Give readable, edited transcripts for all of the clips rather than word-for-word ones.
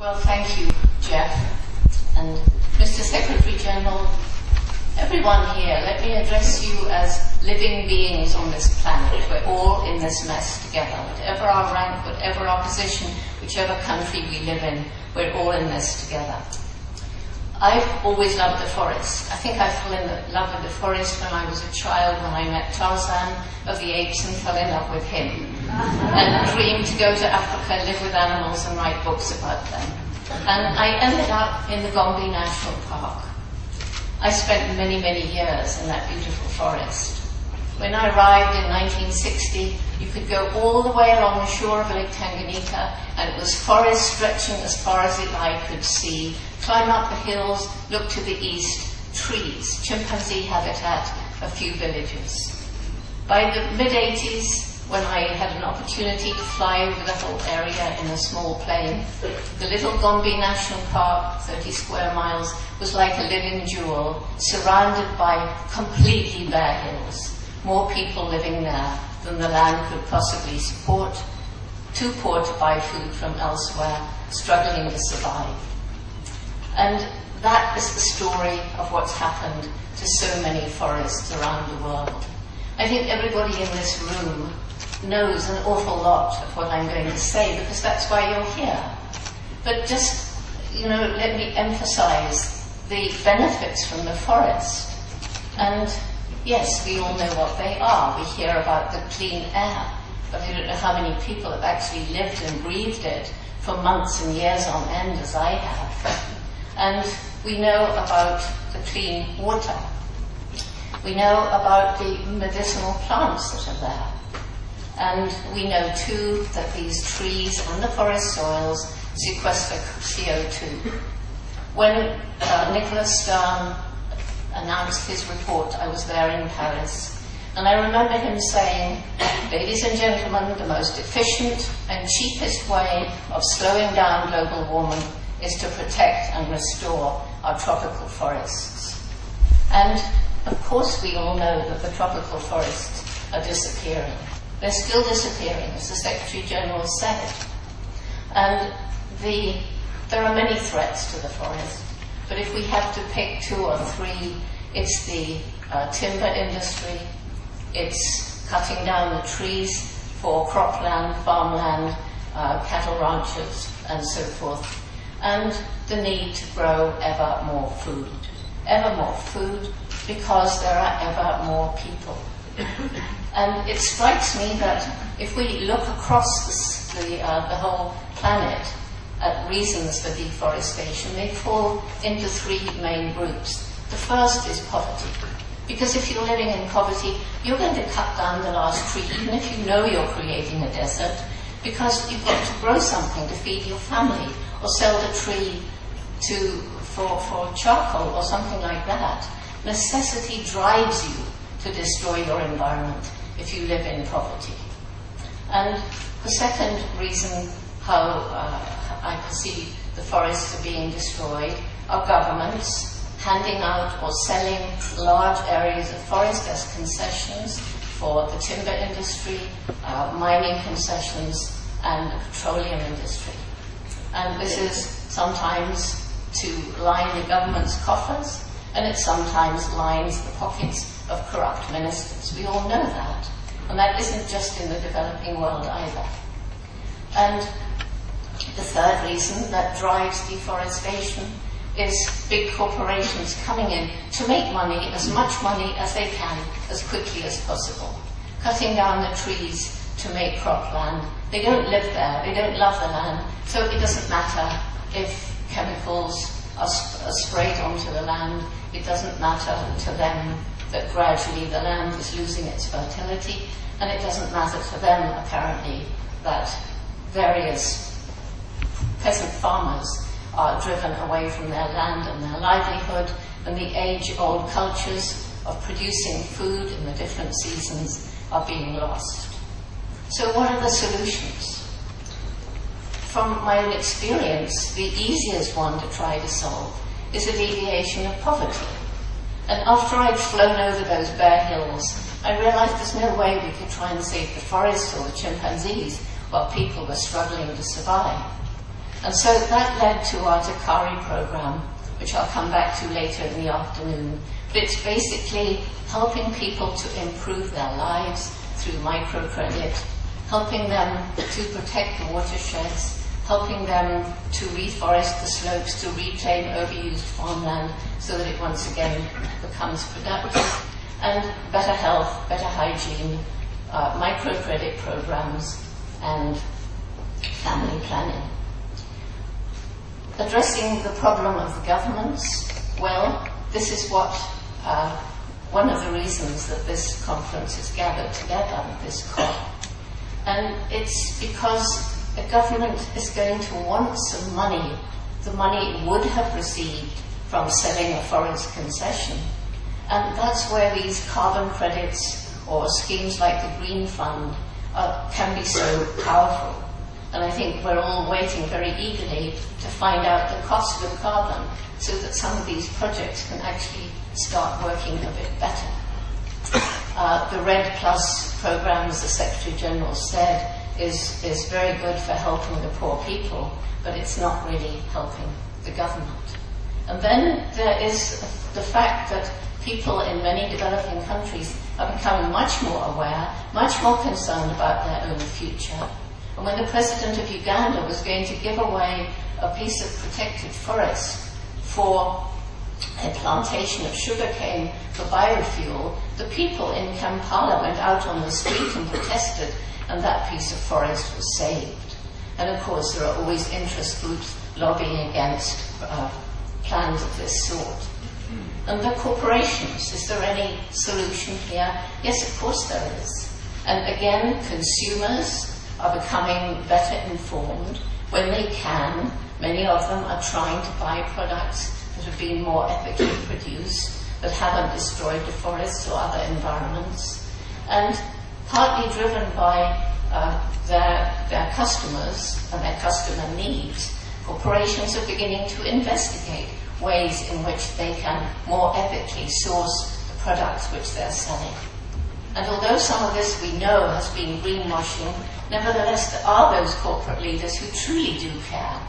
Well, thank you, Jeff, and Mr. Secretary General, everyone here. Let me address you as living beings on this planet. We're all in this mess together. Whatever our rank, whatever our position, whichever country we live in, we're all in this together. I've always loved the forest. I think I fell in love with the forest when I was a child, when I met Tarzan of the apes and fell in love with him. And dreamed to go to Africa, live with animals and write books about them. And I ended up in the Gombe National Park. I spent many, many years in that beautiful forest. When I arrived in 1960, you could go all the way along the shore of Lake Tanganyika, and it was forest stretching as far as the eye could see. Climb up the hills, look to the east, trees, chimpanzee habitat, a few villages. By the mid-80s, when I had an opportunity to fly over the whole area in a small plane, the little Gombe National Park, 30 square miles, was like a living jewel, surrounded by completely bare hills. More people living there than the land could possibly support, too poor to buy food from elsewhere, struggling to survive. And that is the story of what's happened to so many forests around the world. I think everybody in this room knows an awful lot of what I'm going to say, because that's why you're here. But just, let me emphasize the benefits from the forest. And yes, we all know what they are. We hear about the clean air, but we don't know how many people have actually lived and breathed it for months and years on end, as I have. And we know about the clean water. We know about the medicinal plants that are there. And we know too that these trees and the forest soils sequester CO2. When Nicholas Stern announced his report, I was there in Paris, and I remember him saying, "Ladies and gentlemen, the most efficient and cheapest way of slowing down global warming is to protect and restore our tropical forests." And of course we all know that the tropical forests are disappearing. They're still disappearing, as the Secretary General said. And there are many threats to the forest, but if we have to pick 2 or 3, it's the timber industry, it's cutting down the trees for cropland, farmland, cattle ranches, and so forth, and the need to grow ever more food. Ever more food, because there are ever more people. And it strikes me that if we look across the whole planet at reasons for deforestation, they fall into 3 main groups. The first is poverty. Because if you're living in poverty, you're going to cut down the last tree, even if you know you're creating a desert, because you've got to grow something to feed your family, or sell the tree for charcoal or something like that. Necessity drives you to destroy your environment if you live in poverty. And the second reason how I perceive the forests are being destroyed are governments handing out or selling large areas of forest as concessions for the timber industry, mining concessions, and the petroleum industry. And this is sometimes to line the government's coffers, and it sometimes lines the pockets of corrupt ministers. We all know that. And that isn't just in the developing world either. And the third reason that drives deforestation is big corporations coming in to make money, as much money as they can, as quickly as possible. Cutting down the trees to make cropland. They don't live there, they don't love the land, so it doesn't matter if chemicals are sprayed onto the land. It doesn't matter to them that gradually the land is losing its fertility, and it doesn't matter to them, apparently, that various peasant farmers are driven away from their land and their livelihood, and the age-old cultures of producing food in the different seasons are being lost. So what are the solutions? From my own experience, the easiest one to try to solve is alleviation of poverty. And after I'd flown over those bare hills, I realized there's no way we could try and save the forest or the chimpanzees while people were struggling to survive. And so that led to our Takari program, which I'll come back to later in the afternoon. But it's basically helping people to improve their lives through microcredit, helping them to protect the watersheds, helping them to reforest the slopes, to reclaim overused farmland so that it once again becomes productive, and better health, better hygiene, microcredit programs, and family planning. Addressing the problem of the governments, well, this is what one of the reasons that this conference is gathered together, this COP. And it's because the government is going to want some money, the money it would have received from selling a forest concession. And that's where these carbon credits or schemes like the Green Fund can be so powerful. And I think we're all waiting very eagerly to find out the cost of carbon so that some of these projects can actually start working a bit better. The RED Plus program, as the Secretary General said, is very good for helping the poor people, but it's not really helping the government. And then there is the fact that people in many developing countries are becoming much more aware, much more concerned about their own future. And when the President of Uganda was going to give away a piece of protected forest for a plantation of sugarcane for biofuel, the people in Kampala went out on the street and protested, and that piece of forest was saved. And of course, there are always interest groups lobbying against plans of this sort. And the corporations, is there any solution here? Yes, of course there is. And again, consumers are becoming better informed when they can. Many of them are trying to buy products that have been more ethically produced, that haven't destroyed the forests or other environments. And partly driven by their customers and their customer needs, corporations are beginning to investigate ways in which they can more ethically source the products which they're selling. And although some of this we know has been greenwashing, nevertheless there are those corporate leaders who truly do care,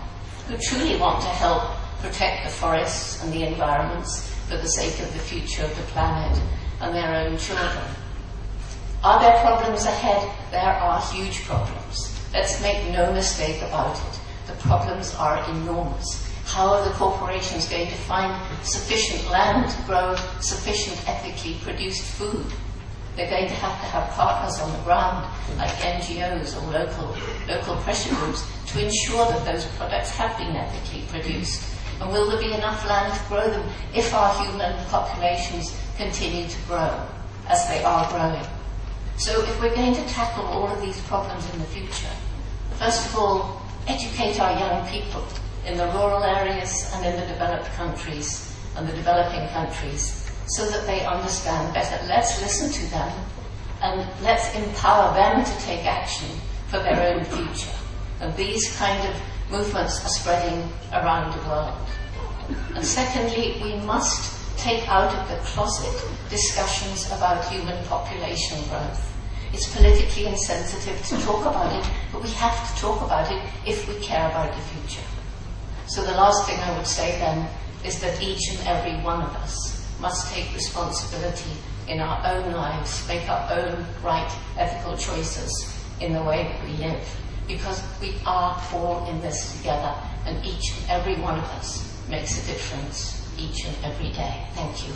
who truly want to help protect the forests and the environments for the sake of the future of the planet and their own children. Are there problems ahead? There are huge problems. Let's make no mistake about it. The problems are enormous. How are the corporations going to find sufficient land to grow sufficient ethically produced food? They're going to have partners on the ground, like NGOs or local pressure groups, to ensure that those products have been ethically produced. And will there be enough land to grow them if our human populations continue to grow, as they are growing? So if we're going to tackle all of these problems in the future, first of all, educate our young people in the rural areas and in the developed countries and the developing countries, so that they understand better. Let's listen to them and let's empower them to take action for their own future. And these kind of movements are spreading around the world. And secondly, we must take out of the closet discussions about human population growth. It's politically insensitive to talk about it, but we have to talk about it if we care about the future. So the last thing I would say then is that each and every one of us must take responsibility in our own lives, make our own right ethical choices in the way that we live, because we are all in this together, and each and every one of us makes a difference each and every day. Thank you.